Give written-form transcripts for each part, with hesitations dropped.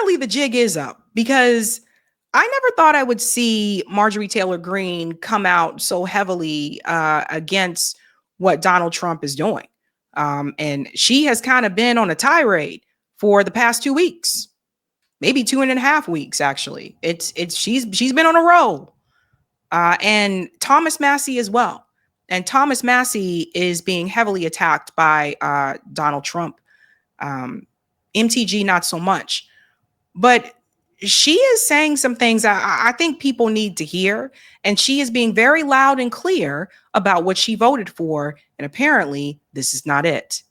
apparently the jig is up, because I never thought I would see Marjorie Taylor Greene come out so heavily against what Donald Trump is doing. And she has kind of been on a tirade for the past 2 weeks, maybe 2.5 weeks, actually. She's been on a roll. And Thomas Massey as well. And Thomas Massey is being heavily attacked by Donald Trump. MTG, not so much. But she is saying some things I think people need to hear. And she is being very loud and clear about what she voted for. And apparently, this is not it.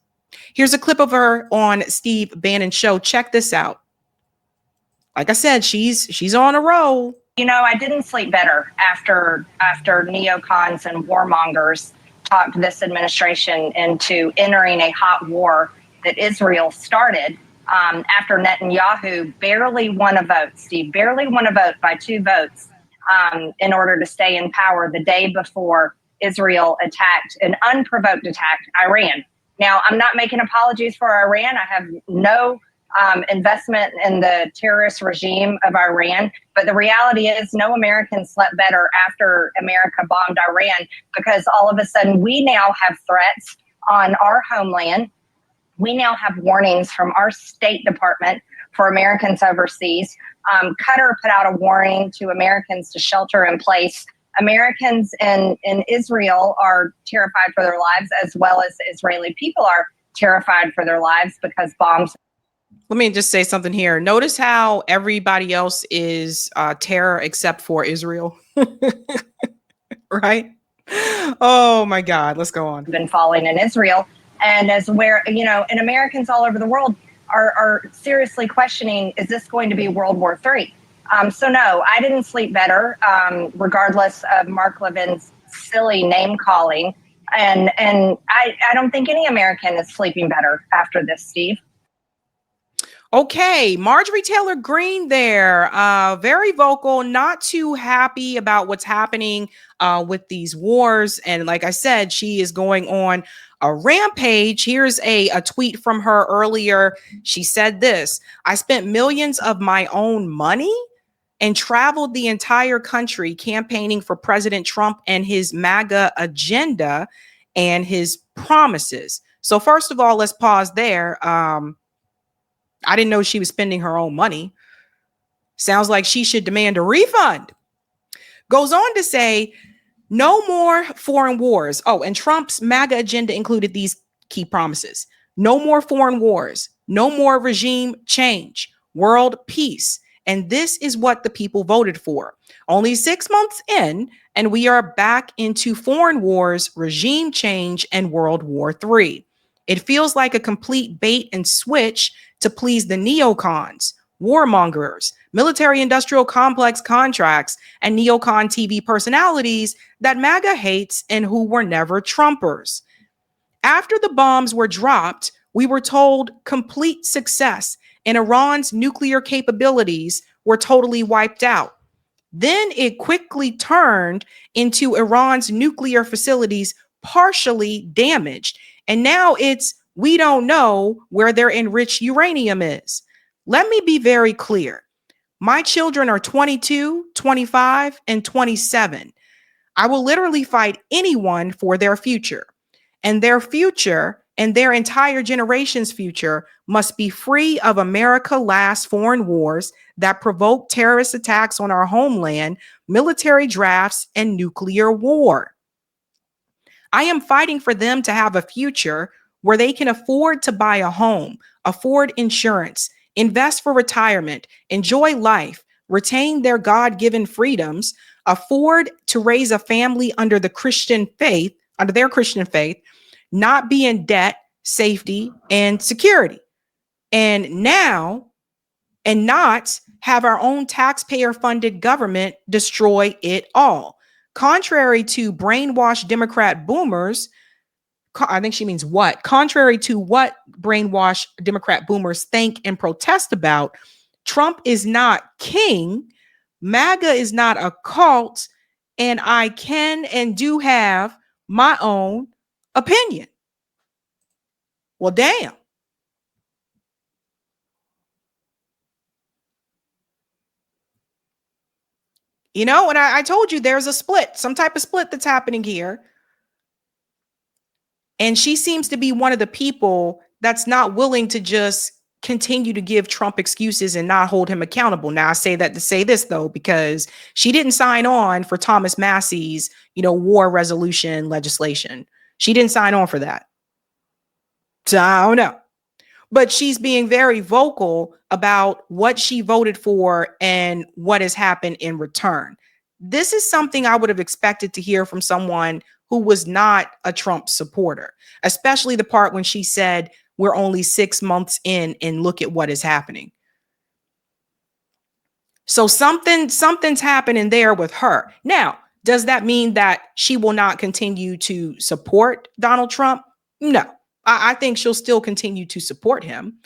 Here's a clip of her on Steve Bannon's show. Check this out. Like I said, she's on a roll. You know, I didn't sleep better after neocons and warmongers talked this administration into entering a hot war that Israel started after Netanyahu barely won a vote, Steve, barely won a vote by 2 votes in order to stay in power the day before Israel attacked, an unprovoked attack, Iran. Now, I'm not making apologies for Iran. I have no investment in the terrorist regime of Iran. But the reality is no American slept better after America bombed Iran, because all of a sudden we now have threats on our homeland. We now have warnings from our State Department for Americans overseas. Qatar put out a warning to Americans to shelter in place. Americans in Israel are terrified for their lives, as well as the Israeli people are terrified for their lives because bombs. Let me just say something here. Notice how everybody else is terror except for Israel. Right? Oh my God. Let's go on. Been falling in Israel. And as where, you know, and Americans all over the world are seriously questioning, is this going to be World War III? So no, I didn't sleep better, regardless of Mark Levin's silly name calling. And I don't think any American is sleeping better after this, Steve. Okay, Marjorie Taylor Greene there, very vocal, not too happy about what's happening with these wars. And like I said, she is going on a rampage. Here's a tweet from her earlier. She said this: I spent millions of my own money and traveled the entire country campaigning for President Trump and his MAGA agenda and his promises. So first of all, let's pause there. I didn't know she was spending her own money. Sounds like she should demand a refund. Goes on to say, no more foreign wars. Oh, and Trump's MAGA agenda included these key promises: no more foreign wars, no more regime change, world peace. And this is what the people voted for. Only 6 months in, and we are back into foreign wars, regime change, and World War III. It feels like a complete bait and switch to please the neocons, warmongers, military-industrial complex contracts, and neocon TV personalities that MAGA hates and who were never Trumpers. After the bombs were dropped, we were told complete success and Iran's nuclear capabilities were totally wiped out. Then it quickly turned into Iran's nuclear facilities partially damaged. And now it's, we don't know where their enriched uranium is. Let me be very clear. My children are 22, 25, and 27. I will literally fight anyone for their future. And their future and their entire generation's future must be free of America-last foreign wars that provoke terrorist attacks on our homeland, military drafts, and nuclear war. I am fighting for them to have a future where they can afford to buy a home, afford insurance, invest for retirement, enjoy life, retain their God-given freedoms, afford to raise a family under their Christian faith, not be in debt, safety, and security. And not have our own taxpayer-funded government destroy it all. Contrary to brainwashed Democrat boomers, I think she means what? Contrary to what brainwashed Democrat boomers think and protest about, Trump is not king, MAGA is not a cult, and I can and do have my own opinion. Well, damn. And I told you there's a split, some type of split that's happening here. And she seems to be one of the people that's not willing to just continue to give Trump excuses and not hold him accountable. Now, I say that to say this, though, because she didn't sign on for Thomas Massey's, war resolution legislation. She didn't sign on for that. So I don't know. But she's being very vocal about what she voted for and what has happened in return. This is something I would have expected to hear from someone who was not a Trump supporter, especially the part when she said, we're only 6 months in and look at what is happening. So something's happening there with her. Now, does that mean that she will not continue to support Donald Trump? No, I think she'll still continue to support him.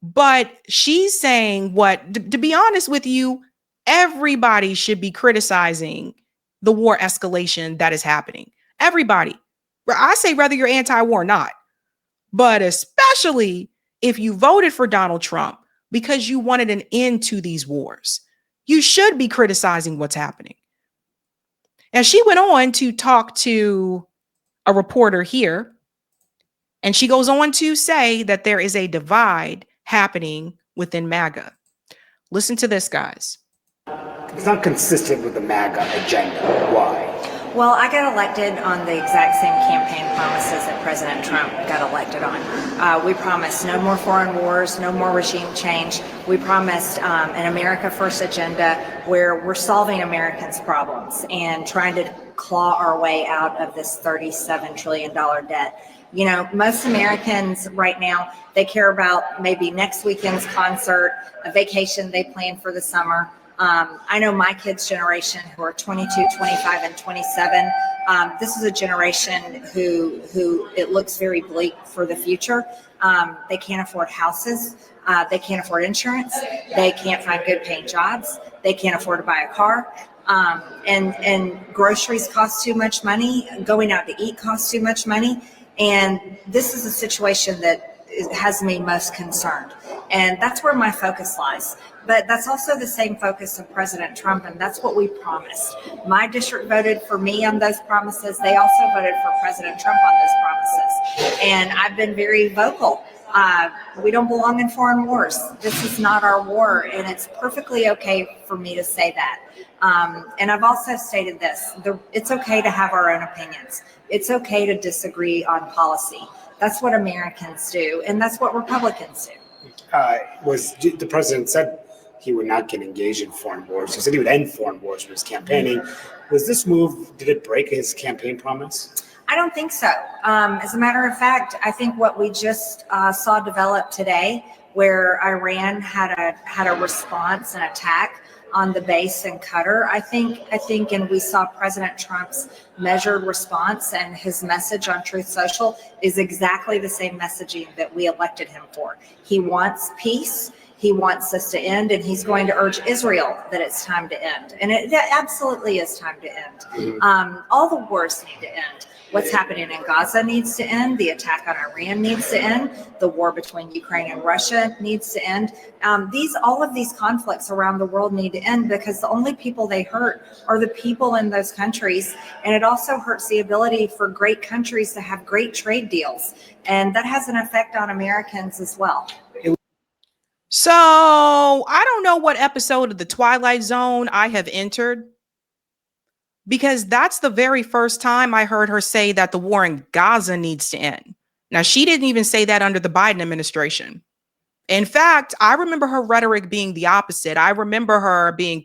But she's saying to be honest with you, everybody should be criticizing the war escalation that is happening. Everybody. I say whether you're anti-war or not, but especially if you voted for Donald Trump because you wanted an end to these wars, you should be criticizing what's happening. And she went on to talk to a reporter here, and she goes on to say that there is a divide happening within MAGA. Listen to this, guys. It's not consistent with the MAGA agenda. Why? Well, I got elected on the exact same campaign promises that President Trump got elected on. We promised no more foreign wars, no more regime change. We promised an America First agenda where we're solving Americans' problems and trying to claw our way out of this $37 trillion debt. Most Americans right now, they care about maybe next weekend's concert, a vacation they plan for the summer. I know my kids' generation who are 22, 25, and 27. This is a generation who it looks very bleak for the future. They can't afford houses. They can't afford insurance. They can't find good paying jobs. They can't afford to buy a car. And groceries cost too much money. Going out to eat costs too much money. And this is a situation that has me most concerned. And that's where my focus lies. But that's also the same focus of President Trump, and that's what we promised. My district voted for me on those promises. They also voted for President Trump on those promises. And I've been very vocal. We don't belong in foreign wars. This is not our war, and it's perfectly okay for me to say that. And I've also stated this, it's okay to have our own opinions. It's okay to disagree on policy. That's what Americans do, and that's what Republicans do. The president said he would not get engaged in foreign wars. He said he would end foreign wars when he was campaigning. Was this move, did it break his campaign promise? I don't think so. As a matter of fact, I think what we just saw develop today, where Iran had a response, an attack on the base in Qatar, I think, and we saw President Trump's measured response, and his message on Truth Social is exactly the same messaging that we elected him for. He wants peace. He wants this to end, and he's going to urge Israel that it's time to end. And it absolutely is time to end. Mm-hmm. All the wars need to end. What's happening in Gaza needs to end. The attack on Iran needs to end. The war between Ukraine and Russia needs to end. All of these conflicts around the world need to end, because the only people they hurt are the people in those countries. And it also hurts the ability for great countries to have great trade deals. And that has an effect on Americans as well. So I don't know what episode of the Twilight Zone I have entered, because that's the very first time I heard her say that the war in Gaza needs to end. Now, she didn't even say that under the Biden administration. In fact, I remember her rhetoric being the opposite. I remember her being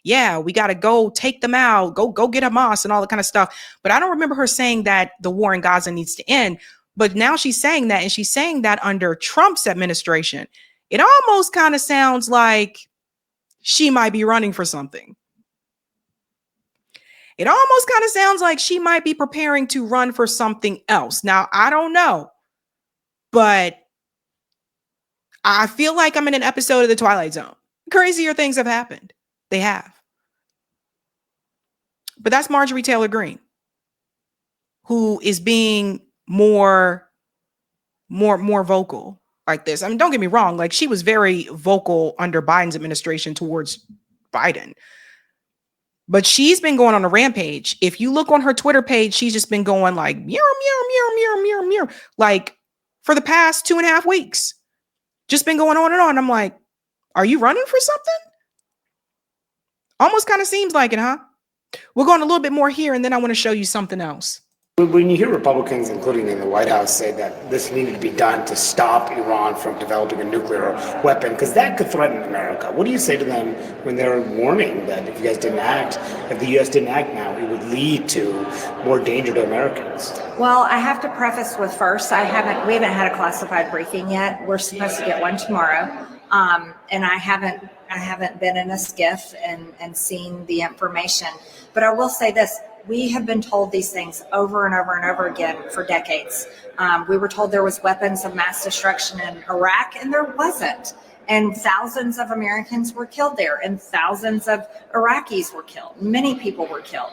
yeah, we got to go take them out, go get Hamas and all that kind of stuff. But I don't remember her saying that the war in Gaza needs to end. But now she's saying that, and she's saying that under Trump's administration. It almost kind of sounds like she might be running for something. It almost kind of sounds like she might be preparing to run for something else. Now, I don't know, but I feel like I'm in an episode of the Twilight Zone. Crazier things have happened. They have. But that's Marjorie Taylor Greene, who is being more vocal like this. I mean, don't get me wrong. Like, she was very vocal under Biden's administration towards Biden. But she's been going on a rampage. If you look on her Twitter page, she's just been going like meow, meow, meow, meow, meow, meow, like for the past 2.5 weeks. Just been going on and on. I'm like, are you running for something? Almost kind of seems like it, huh? We're going a little bit more here, and then I want to show you something else. When you hear Republicans, including in the White House, say that this needed to be done to stop Iran from developing a nuclear weapon, because that could threaten America, what do you say to them when they're warning that if you guys didn't act, if the U.S. didn't act now, it would lead to more danger to Americans? Well, I have to preface with first, we haven't had a classified briefing yet. We're supposed to get one tomorrow, and I haven't been in a skiff and seen the information. But I will say this. We have been told these things over and over and over again for decades. We were told there was weapons of mass destruction in Iraq, and there wasn't. And thousands of Americans were killed there, and thousands of Iraqis were killed. Many people were killed.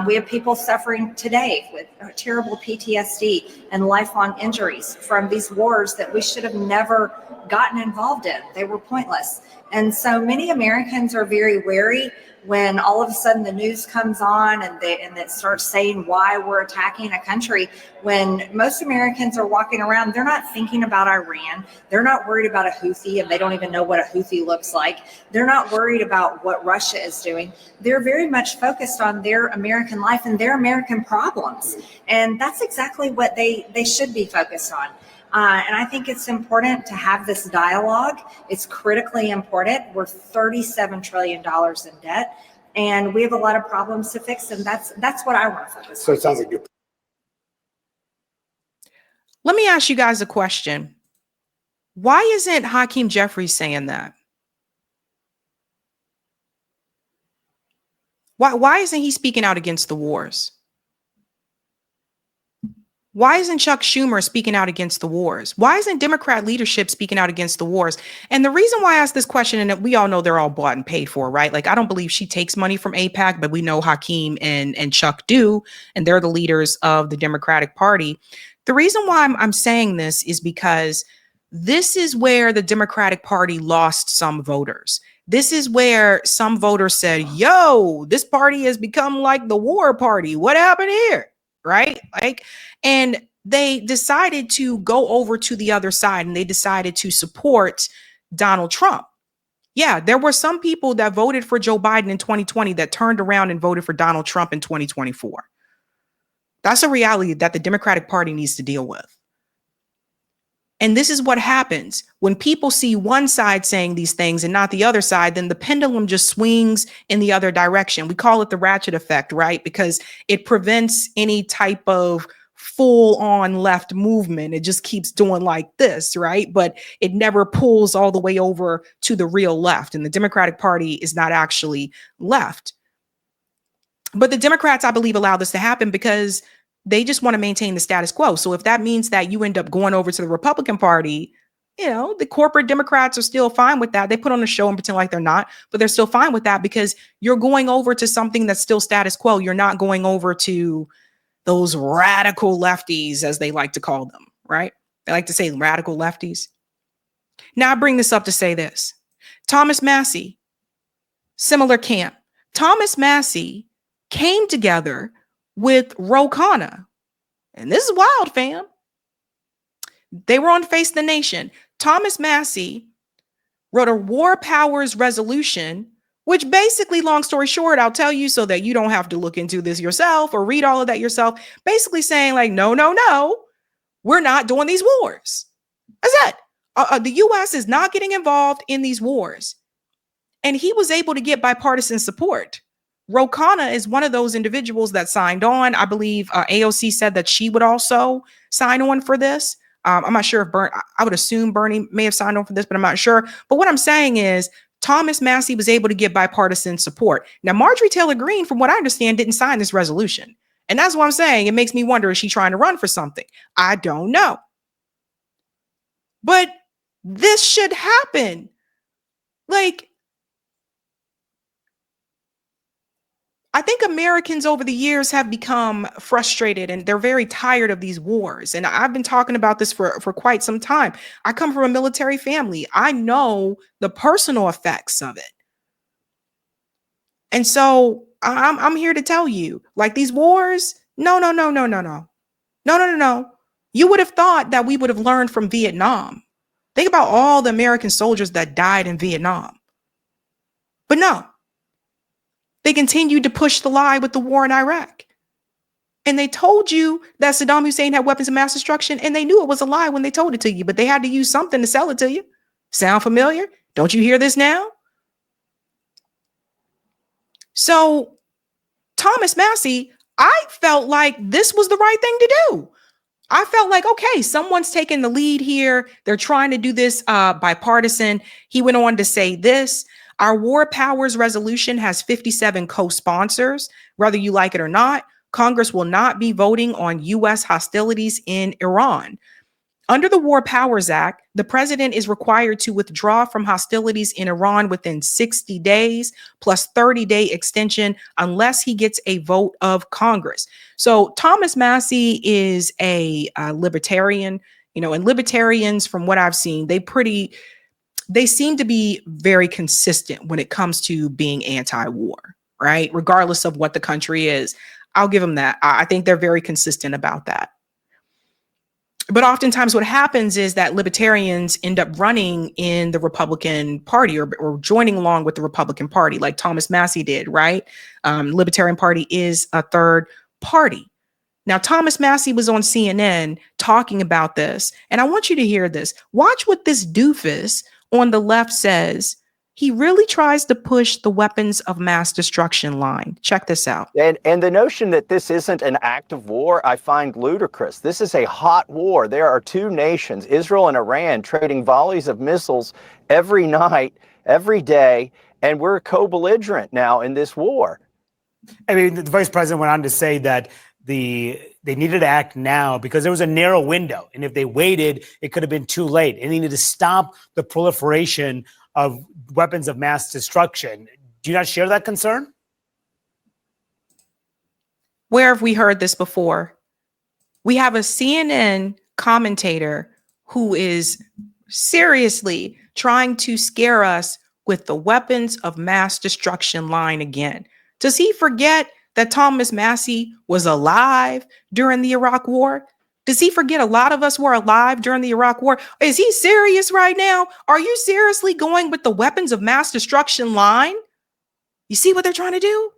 We have people suffering today with terrible PTSD and lifelong injuries from these wars that we should have never gotten involved in. They were pointless. And so many Americans are very wary when all of a sudden the news comes on and it starts saying why we're attacking a country, when most Americans are walking around, they're not thinking about Iran. They're not worried about a Houthi, and they don't even know what a Houthi looks like. They're not worried about what Russia is doing. They're very much focused on their American life and their American problems. And that's exactly what they should be focused on. And I think it's important to have this dialogue. It's critically important. We're $37 trillion in debt, and we have a lot of problems to fix, and that's what I want to focus on. So it sounds like you're... Let me ask you guys a question. Why isn't Hakeem Jeffries saying that? Why isn't he speaking out against the wars? Why isn't Chuck Schumer speaking out against the wars? Why isn't Democrat leadership speaking out against the wars? And the reason why I ask this question, and we all know they're all bought and paid for, right? Like, I don't believe she takes money from AIPAC, but we know Hakeem and Chuck do, and they're the leaders of the Democratic Party. The reason why I'm saying this is because this is where the Democratic Party lost some voters. This is where some voters said, yo, this party has become like the war party. What happened here? Right? And they decided to go over to the other side, and they decided to support Donald Trump. Yeah, there were some people that voted for Joe Biden in 2020 that turned around and voted for Donald Trump in 2024. That's a reality that the Democratic Party needs to deal with. And this is what happens when people see one side saying these things and not the other side, then the pendulum just swings in the other direction. We call it the ratchet effect, right? Because it prevents any type of full on left movement. It just keeps doing like this, right? But it never pulls all the way over to the real left. And the Democratic Party is not actually left. But the Democrats, I believe, allow this to happen because they just want to maintain the status quo. So if that means that you end up going over to the Republican Party, you know, the corporate Democrats are still fine with that. They put on a show and pretend like they're not, but they're still fine with that because you're going over to something that's still status quo. You're not going over to those radical lefties, as they like to call them, right? They like to say radical lefties. Now I bring this up to say this. Thomas Massie, similar camp. Thomas Massie came together with Ro Khanna. And this is wild, fam. They were on Face the Nation. Thomas Massie wrote a War Powers resolution, which basically, long story short, I'll tell you so that you don't have to look into this yourself or read all of that yourself, basically saying like, no, we're not doing these wars. That's it. The U.S. is not getting involved in these wars. And he was able to get bipartisan support. Ro Khanna is one of those individuals that signed on. I believe AOC said that she would also sign on for this. I'm not sure if I would assume Bernie may have signed on for this, but I'm not sure. But what I'm saying is Thomas Massie was able to get bipartisan support. Now, Marjorie Taylor Greene, from what I understand, didn't sign this resolution. And that's what I'm saying. It makes me wonder, is she trying to run for something? I don't know. But this should happen. Like, I think Americans over the years have become frustrated and they're very tired of these wars. And I've been talking about this for quite some time. I come from a military family. I know the personal effects of it. And so I'm here to tell you, like these wars, no. You would have thought that we would have learned from Vietnam. Think about all the American soldiers that died in Vietnam. But no, they continued to push the lie with the war in Iraq. And they told you that Saddam Hussein had weapons of mass destruction, and they knew it was a lie when they told it to you, but they had to use something to sell it to you. Sound familiar? Don't you hear this now? So, Thomas Massie, I felt like this was the right thing to do. I felt like, okay, someone's taking the lead here. They're trying to do this bipartisan. He went on to say this: our war powers resolution has 57 co-sponsors. Whether you like it or not, Congress will not be voting on U.S. hostilities in Iran. Under the War Powers Act, the president is required to withdraw from hostilities in Iran within 60 days plus 30-day extension unless he gets a vote of Congress. So Thomas Massie is a libertarian, and libertarians, from what I've seen, they seem to be very consistent when it comes to being anti-war, right? Regardless of what the country is. I'll give them that. I think they're very consistent about that. But oftentimes what happens is that libertarians end up running in the Republican Party or joining along with the Republican Party, like Thomas Massie did, right? Libertarian Party is a third party. Now, Thomas Massie was on CNN talking about this, and I want you to hear this. Watch what this doofus on the left says. He really tries to push the weapons of mass destruction line. Check this out. And the notion that this isn't an act of war, I find ludicrous. This is a hot war. There are two nations, Israel and Iran, trading volleys of missiles every night, every day, and we're co-belligerent now in this war. I mean, the vice president went on to say that they needed to act now because there was a narrow window. And if they waited, it could have been too late. And they needed to stop the proliferation of weapons of mass destruction. Do you not share that concern? Where have we heard this before? We have a CNN commentator who is seriously trying to scare us with the weapons of mass destruction line again. Does he forget that Thomas Massie was alive during the Iraq War? Does he forget a lot of us were alive during the Iraq War? Is he serious right now? Are you seriously going with the weapons of mass destruction line? You see what they're trying to do?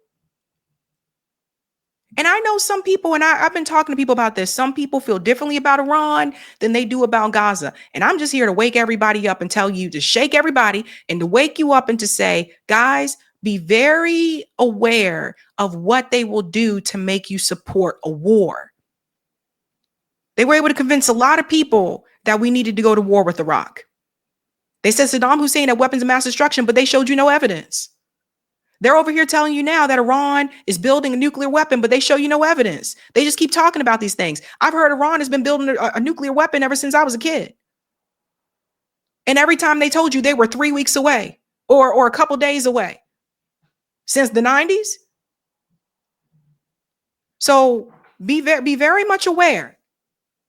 And I know some people, and I've been talking to people about this, some people feel differently about Iran than they do about Gaza. And I'm just here to wake everybody up and tell you to shake everybody and to wake you up and to say, guys, be very aware of what they will do to make you support a war. They were able to convince a lot of people that we needed to go to war with Iraq. They said Saddam Hussein had weapons of mass destruction, but they showed you no evidence. They're over here telling you now that Iran is building a nuclear weapon, but they show you no evidence. They just keep talking about these things. I've heard Iran has been building a nuclear weapon ever since I was a kid. And every time they told you they were 3 weeks away or a couple days away since the 90s. So be very much aware.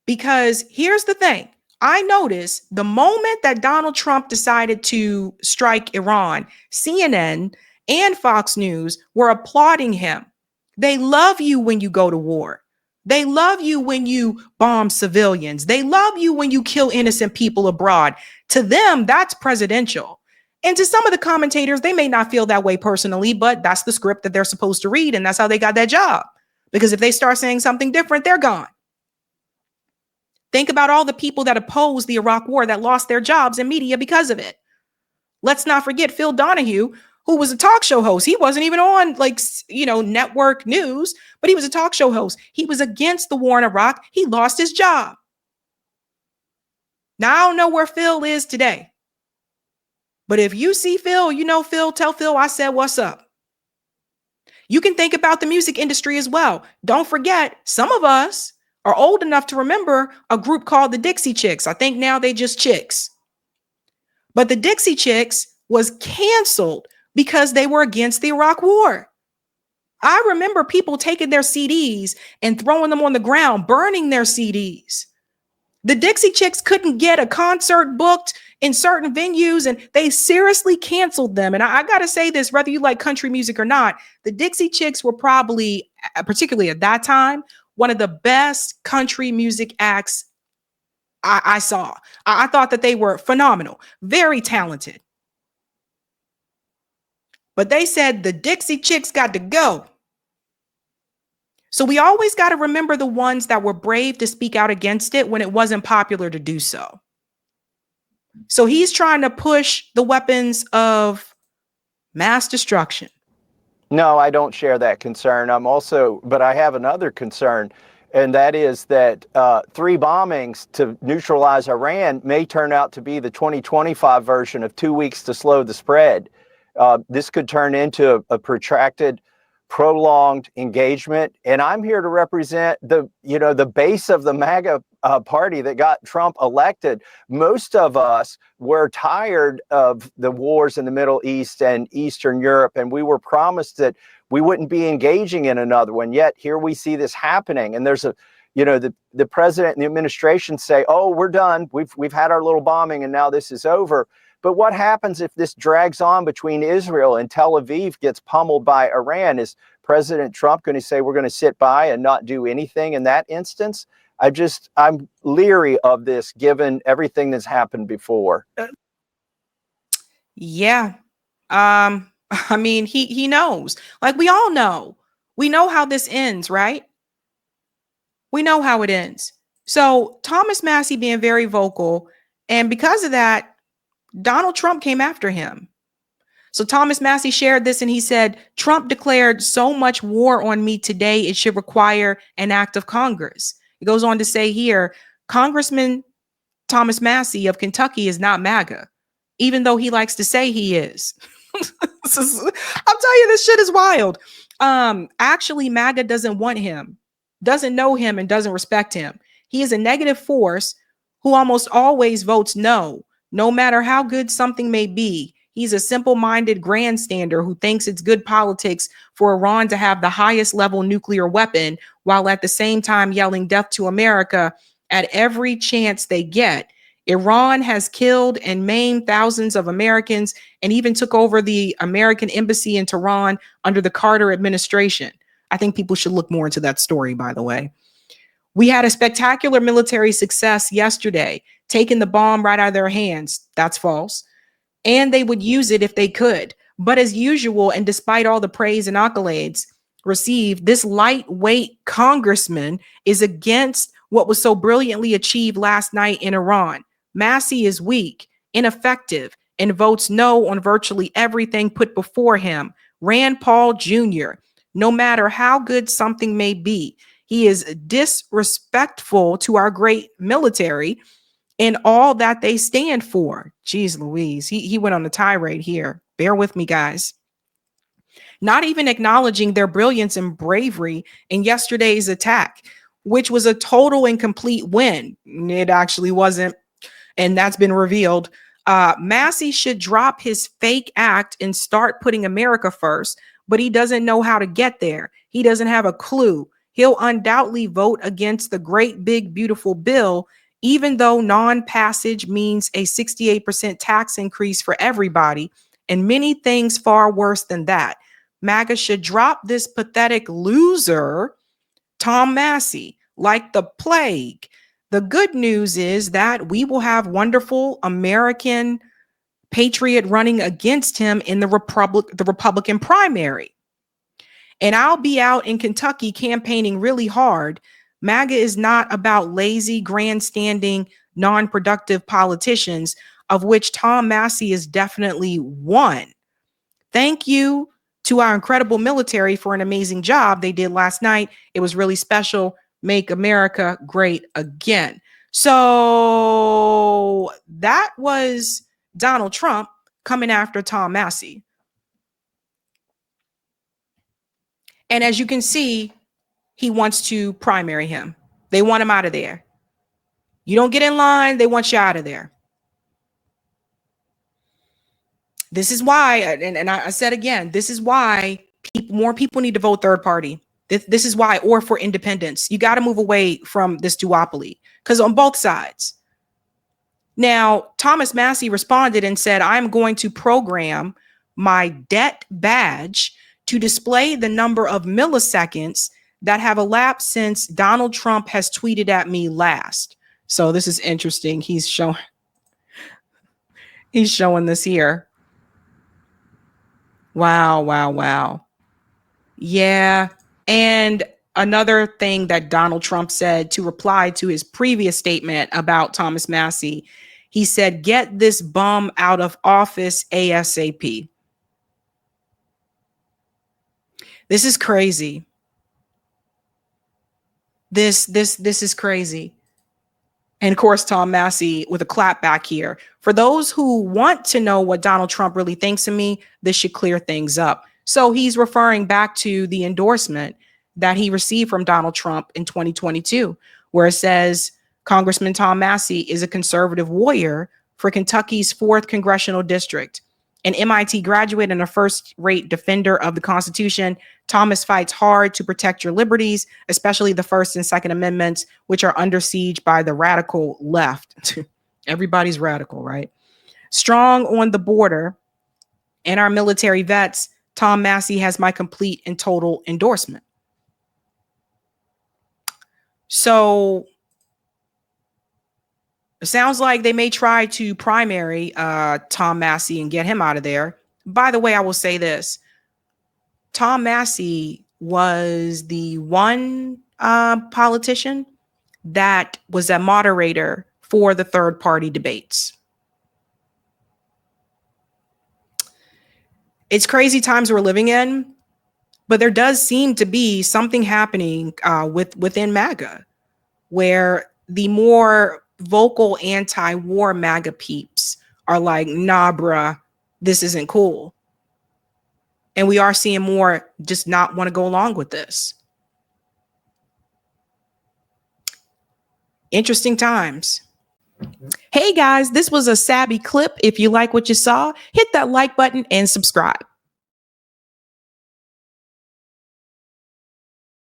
Because here's the thing. I noticed the moment that Donald Trump decided to strike Iran, CNN and Fox News were applauding him. They love you when you go to war. They love you when you bomb civilians. They love you when you kill innocent people abroad. To them, that's presidential. And to some of the commentators, they may not feel that way personally, but that's the script that they're supposed to read. And that's how they got that job. Because if they start saying something different, they're gone. Think about all the people that opposed the Iraq War that lost their jobs in media because of it. Let's not forget Phil Donahue, who was a talk show host. He wasn't even on network news, but he was a talk show host. He was against the war in Iraq. He lost his job. Now, I don't know where Phil is today. But if you see Phil, Phil, tell Phil I said what's up. You can think about the music industry as well. Don't forget, some of us are old enough to remember a group called the Dixie Chicks. I think now they just Chicks. But the Dixie Chicks was canceled because they were against the Iraq War. I remember people taking their CDs and throwing them on the ground, burning their CDs. The Dixie Chicks couldn't get a concert booked in certain venues, and they seriously canceled them. And I got to say this, whether you like country music or not, the Dixie Chicks were probably, particularly at that time, one of the best country music acts I saw. I thought that they were phenomenal, very talented. But they said the Dixie Chicks got to go. So we always got to remember the ones that were brave to speak out against it when it wasn't popular to do so. So he's trying to push the weapons of mass destruction. No, I don't share that concern. But I have another concern, and that is that 3 bombings to neutralize Iran may turn out to be the 2025 version of 2 weeks to slow the spread. This could turn into a protracted, prolonged engagement. And I'm here to represent the base of the MAGA party that got Trump elected. Most of us were tired of the wars in the Middle East and Eastern Europe, and we were promised that we wouldn't be engaging in another one. Yet here we see this happening, and there's the president and the administration say, "Oh, we're done. We've had our little bombing, and now this is over." But what happens if this drags on between Israel and Tel Aviv gets pummeled by Iran? Is President Trump going to say we're going to sit by and not do anything in that instance? I'm leery of this given everything that's happened before. Yeah. I mean, he knows. Like we all know. We know how this ends, right? We know how it ends. So Thomas Massie being very vocal, and because of that, Donald Trump came after him. So Thomas Massie shared this and he said, Trump declared so much war on me today, it should require an act of Congress. He goes on to say here, Congressman Thomas Massie of Kentucky is not MAGA, even though he likes to say he is. I'll tell you, this shit is wild. Actually, MAGA doesn't want him, doesn't know him, and doesn't respect him. He is a negative force who almost always votes no matter how good something may be. He's a simple-minded grandstander who thinks it's good politics for Iran to have the highest level nuclear weapon while at the same time yelling death to America at every chance they get. Iran has killed and maimed thousands of Americans and even took over the American embassy in Tehran under the Carter administration. I think people should look more into that story, by the way. We had a spectacular military success yesterday, taking the bomb right out of their hands. That's false. And they would use it if they could. But as usual, and despite all the praise and accolades received, this lightweight congressman is against what was so brilliantly achieved last night in Iran. Massie is weak, ineffective, and votes no on virtually everything put before him. Rand Paul Jr., no matter how good something may be, he is disrespectful to our great military and all that they stand for. Jeez Louise, he went on a tirade here. Bear with me, guys. Not even acknowledging their brilliance and bravery in yesterday's attack, which was a total and complete win. It actually wasn't, and that's been revealed. Massie should drop his fake act and start putting America first, but he doesn't know how to get there. He doesn't have a clue. He'll undoubtedly vote against the great, big, beautiful bill, even though non-passage means a 68% tax increase for everybody and many things far worse than that. MAGA should drop this pathetic loser, Tom Massie, like the plague. The good news is that we will have wonderful American patriot running against him in the Republican primary. And I'll be out in Kentucky campaigning really hard. MAGA is not about lazy, grandstanding, non-productive politicians, of which Tom Massie is definitely one. Thank you to our incredible military for an amazing job they did last night. It was really special. Make America great again. So that was Donald Trump coming after Tom Massie. And as you can see, he wants to primary him. They want him out of there. You don't get in line, they want you out of there. This is why, and I said again, this is why more people need to vote third party. This is why, or for independence. You got to move away from this duopoly, because on both sides. Now, Thomas Massie responded and said, I'm going to program my debt badge to display the number of milliseconds that have elapsed since Donald Trump has tweeted at me last. So this is interesting. He's showing this here. Wow. Yeah. And another thing that Donald Trump said to reply to his previous statement about Thomas Massie, he said, get this bum out of office ASAP. This is crazy. This is crazy. And of course, Tom Massie with a clap back here. For those who want to know what Donald Trump really thinks of me, this should clear things up. So he's referring back to the endorsement that he received from Donald Trump in 2022, where it says Congressman Tom Massie is a conservative warrior for Kentucky's 4th congressional district. An MIT graduate and a first-rate defender of the Constitution, Thomas fights hard to protect your liberties, especially the First and Second Amendments, which are under siege by the radical left. Everybody's radical, right? Strong on the border and our military vets, Tom Massie has my complete and total endorsement. So it sounds like they may try to primary Tom Massie and get him out of there. By the way, I will say this. Tom Massie was the one politician that was a moderator for the third party debates. It's crazy times we're living in, but there does seem to be something happening within MAGA, where the more vocal anti-war MAGA peeps are like, nah, bruh, this isn't cool. And we are seeing more just not want to go along with this. Interesting times. Hey guys, this was a Sabby clip. If you like what you saw, hit that like button and subscribe.